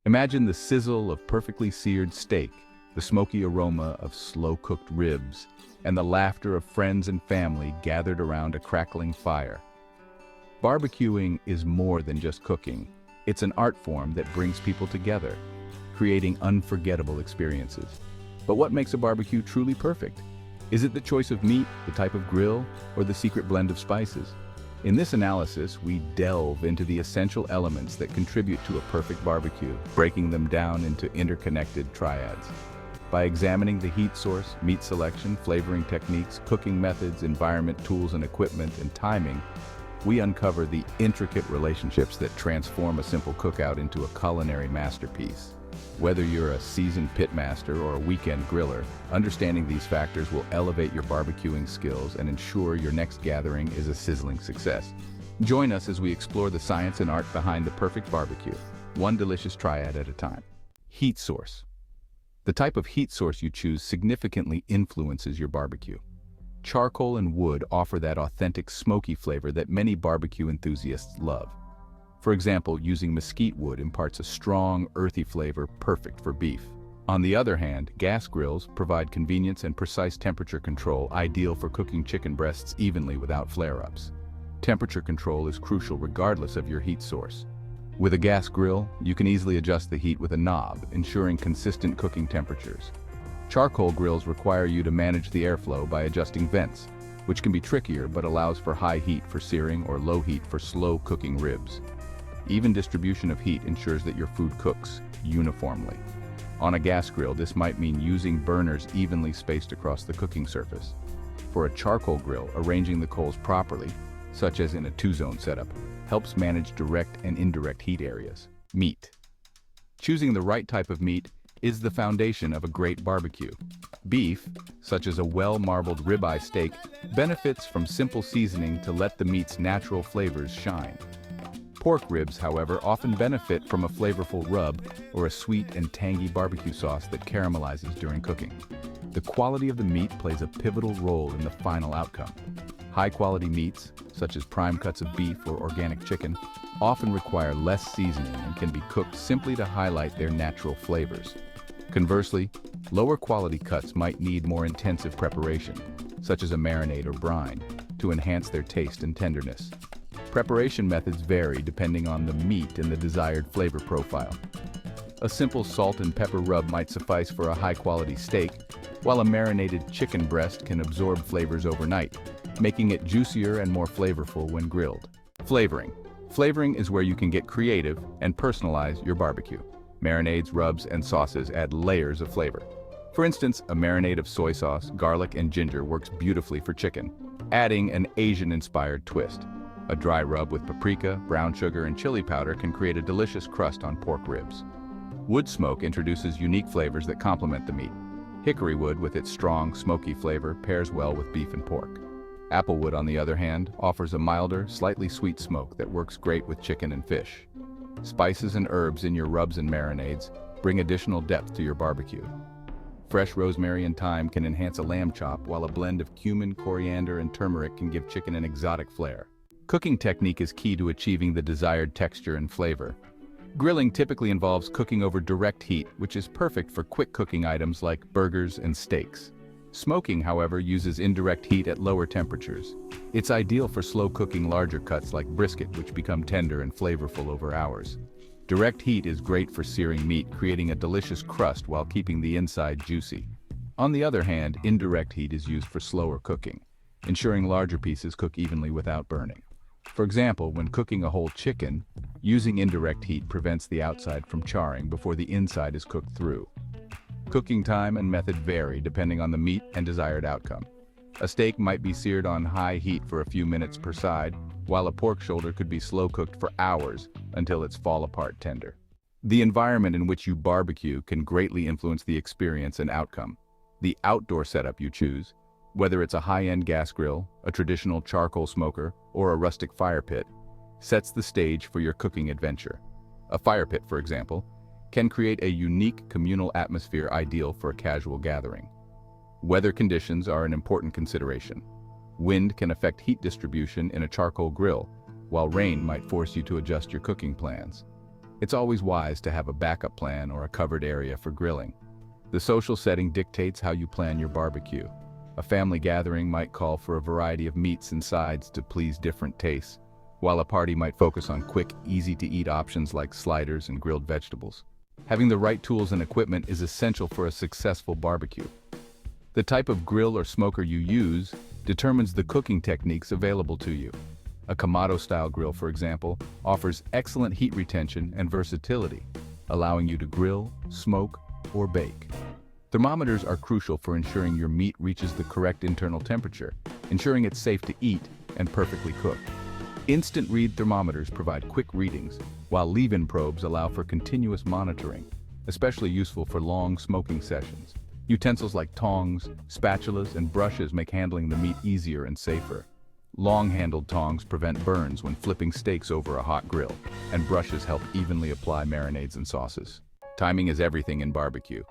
Imagine the sizzle of perfectly seared steak, the smoky aroma of slow-cooked ribs, and the laughter of friends and family gathered around a crackling fire. Barbecuing is more than just cooking. It's an art form that brings people together, creating unforgettable experiences. But what makes a barbecue truly perfect? Is it the choice of meat, the type of grill, or the secret blend of spices? In this analysis, we delve into the essential elements that contribute to a perfect barbecue, breaking them down into interconnected triads. By examining the heat source, meat selection, flavoring techniques, cooking methods, environment, tools and equipment, and timing, we uncover the intricate relationships that transform a simple cookout into a culinary masterpiece. Whether you're a seasoned pitmaster or a weekend griller, understanding these factors will elevate your barbecuing skills and ensure your next gathering is a sizzling success. Join us as we explore the science and art behind the perfect barbecue, one delicious triad at a time. Heat source. The type of heat source you choose significantly influences your barbecue. Charcoal and wood offer that authentic smoky flavor that many barbecue enthusiasts love. For example, using mesquite wood imparts a strong, earthy flavor perfect for beef. On the other hand, gas grills provide convenience and precise temperature control ideal for cooking chicken breasts evenly without flare-ups. Temperature control is crucial regardless of your heat source. With a gas grill, you can easily adjust the heat with a knob, ensuring consistent cooking temperatures. Charcoal grills require you to manage the airflow by adjusting vents, which can be trickier but allows for high heat for searing or low heat for slow cooking ribs. Even distribution of heat ensures that your food cooks uniformly. On a gas grill, this might mean using burners evenly spaced across the cooking surface. For a charcoal grill, arranging the coals properly, such as in a two-zone setup, helps manage direct and indirect heat areas. Meat. Choosing the right type of meat is the foundation of a great barbecue. Beef, such as a well-marbled ribeye steak, benefits from simple seasoning to let the meat's natural flavors shine. Pork ribs, however, often benefit from a flavorful rub or a sweet and tangy barbecue sauce that caramelizes during cooking. The quality of the meat plays a pivotal role in the final outcome. High-quality meats, such as prime cuts of beef or organic chicken, often require less seasoning and can be cooked simply to highlight their natural flavors. Conversely, lower-quality cuts might need more intensive preparation, such as a marinade or brine, to enhance their taste and tenderness. Preparation methods vary depending on the meat and the desired flavor profile. A simple salt and pepper rub might suffice for a high-quality steak, while a marinated chicken breast can absorb flavors overnight, making it juicier and more flavorful when grilled. Flavoring. Flavoring is where you can get creative and personalize your barbecue. Marinades, rubs, and sauces add layers of flavor. For instance, a marinade of soy sauce, garlic, and ginger works beautifully for chicken, adding an Asian-inspired twist. A dry rub with paprika, brown sugar, and chili powder can create a delicious crust on pork ribs. Wood smoke introduces unique flavors that complement the meat. Hickory wood, with its strong, smoky flavor, pairs well with beef and pork. Applewood, on the other hand, offers a milder, slightly sweet smoke that works great with chicken and fish. Spices and herbs in your rubs and marinades bring additional depth to your barbecue. Fresh rosemary and thyme can enhance a lamb chop, while a blend of cumin, coriander, and turmeric can give chicken an exotic flair. Cooking technique is key to achieving the desired texture and flavor. Grilling typically involves cooking over direct heat, which is perfect for quick cooking items like burgers and steaks. Smoking, however, uses indirect heat at lower temperatures. It's ideal for slow cooking larger cuts like brisket, which become tender and flavorful over hours. Direct heat is great for searing meat, creating a delicious crust while keeping the inside juicy. On the other hand, indirect heat is used for slower cooking, ensuring larger pieces cook evenly without burning. For example, when cooking a whole chicken, using indirect heat prevents the outside from charring before the inside is cooked through. Cooking time and method vary depending on the meat and desired outcome. A steak might be seared on high heat for a few minutes per side, while a pork shoulder could be slow cooked for hours until it's fall-apart tender. The environment in which you barbecue can greatly influence the experience and outcome. The outdoor setup you choose, whether it's a high-end gas grill, a traditional charcoal smoker, or a rustic fire pit, sets the stage for your cooking adventure. A fire pit, for example, can create a unique communal atmosphere ideal for a casual gathering. Weather conditions are an important consideration. Wind can affect heat distribution in a charcoal grill, while rain might force you to adjust your cooking plans. It's always wise to have a backup plan or a covered area for grilling. The social setting dictates how you plan your barbecue. A family gathering might call for a variety of meats and sides to please different tastes, while a party might focus on quick, easy-to-eat options like sliders and grilled vegetables. Having the right tools and equipment is essential for a successful barbecue. The type of grill or smoker you use determines the cooking techniques available to you. A Kamado-style grill, for example, offers excellent heat retention and versatility, allowing you to grill, smoke, or bake. Thermometers are crucial for ensuring your meat reaches the correct internal temperature, ensuring it's safe to eat and perfectly cooked. Instant read thermometers provide quick readings, while leave-in probes allow for continuous monitoring, especially useful for long smoking sessions. Utensils like tongs, spatulas, and brushes make handling the meat easier and safer. Long-handled tongs prevent burns when flipping steaks over a hot grill, and brushes help evenly apply marinades and sauces. Timing is everything in barbecue.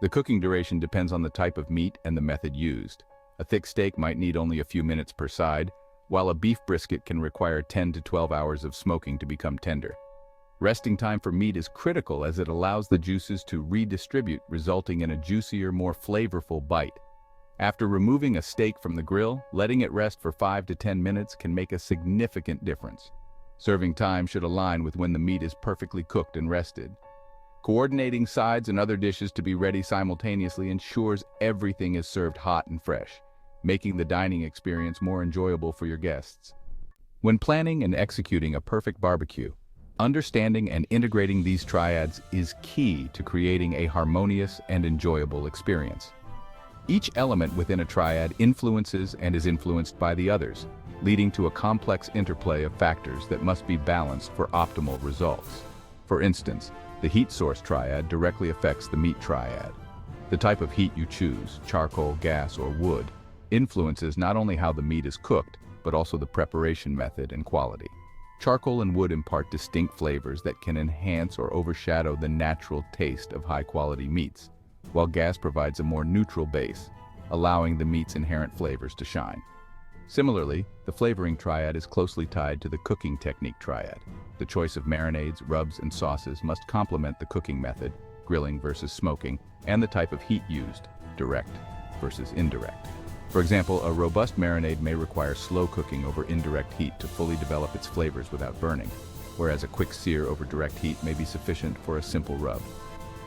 The cooking duration depends on the type of meat and the method used. A thick steak might need only a few minutes per side, while a beef brisket can require 10 to 12 hours of smoking to become tender. Resting time for meat is critical as it allows the juices to redistribute, resulting in a juicier, more flavorful bite. After removing a steak from the grill, letting it rest for 5 to 10 minutes can make a significant difference. Serving time should align with when the meat is perfectly cooked and rested. Coordinating sides and other dishes to be ready simultaneously ensures everything is served hot and fresh, making the dining experience more enjoyable for your guests. When planning and executing a perfect barbecue, understanding and integrating these triads is key to creating a harmonious and enjoyable experience. Each element within a triad influences and is influenced by the others, leading to a complex interplay of factors that must be balanced for optimal results. For instance, the heat source triad directly affects the meat triad. The type of heat you choose, charcoal, gas, or wood, influences not only how the meat is cooked, but also the preparation method and quality. Charcoal and wood impart distinct flavors that can enhance or overshadow the natural taste of high-quality meats, while gas provides a more neutral base, allowing the meat's inherent flavors to shine. Similarly, the flavoring triad is closely tied to the cooking technique triad. The choice of marinades, rubs, and sauces must complement the cooking method, grilling versus smoking, and the type of heat used, direct versus indirect. For example, a robust marinade may require slow cooking over indirect heat to fully develop its flavors without burning, whereas a quick sear over direct heat may be sufficient for a simple rub.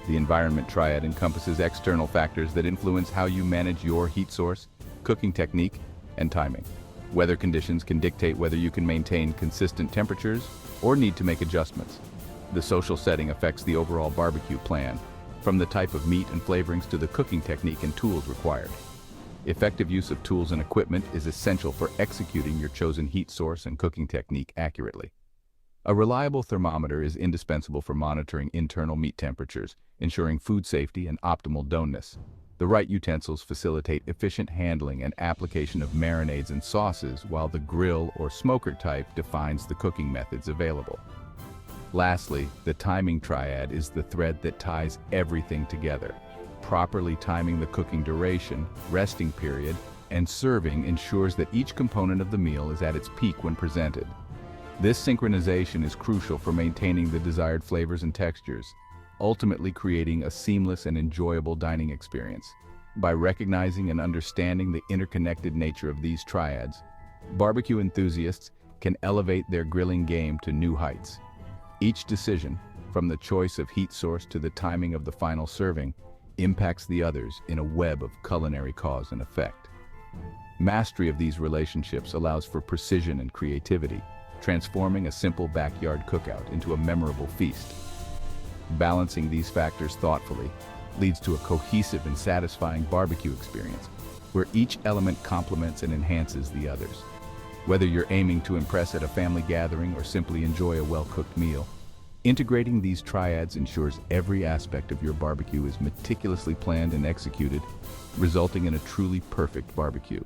The environment triad encompasses external factors that influence how you manage your heat source, cooking technique, and timing. Weather conditions can dictate whether you can maintain consistent temperatures or need to make adjustments. The social setting affects the overall barbecue plan, from the type of meat and flavorings to the cooking technique and tools required. Effective use of tools and equipment is essential for executing your chosen heat source and cooking technique accurately. A reliable thermometer is indispensable for monitoring internal meat temperatures, ensuring food safety and optimal doneness. The right utensils facilitate efficient handling and application of marinades and sauces, while the grill or smoker type defines the cooking methods available. Lastly, the timing triad is the thread that ties everything together. Properly timing the cooking duration, resting period, and serving ensures that each component of the meal is at its peak when presented. This synchronization is crucial for maintaining the desired flavors and textures, ultimately creating a seamless and enjoyable dining experience. By recognizing and understanding the interconnected nature of these triads, barbecue enthusiasts can elevate their grilling game to new heights. Each decision, from the choice of heat source to the timing of the final serving, impacts the others in a web of culinary cause and effect. Mastery of these relationships allows for precision and creativity, transforming a simple backyard cookout into a memorable feast. Balancing these factors thoughtfully leads to a cohesive and satisfying barbecue experience, where each element complements and enhances the others. Whether you're aiming to impress at a family gathering or simply enjoy a well-cooked meal, integrating these triads ensures every aspect of your barbecue is meticulously planned and executed, resulting in a truly perfect barbecue.